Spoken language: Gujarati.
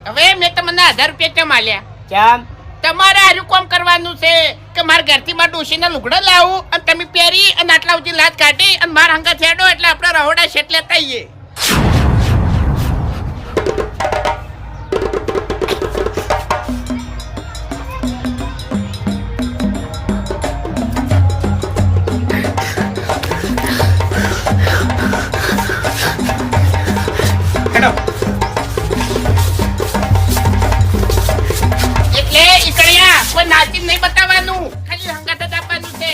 હવે મેં તમને 1000 રૂપિયા કેમ આલ્યા? કેમ? તમારે આરું કામ કરવાનું છે કે મારા ઘરથી મારા ડોશીના લુગડા લાવું અને તમે પહેરી અને આટલા સુધી લાજ કાઢી અને મારા હંગા છેડો એટલે આપણે રહોડા શેટ લેતા આવીએ. એટલે ઈકડિયા કોઈ નાચી નહીં બતાવવાનું, ખાલી હંગાત જ આપવાનું છે.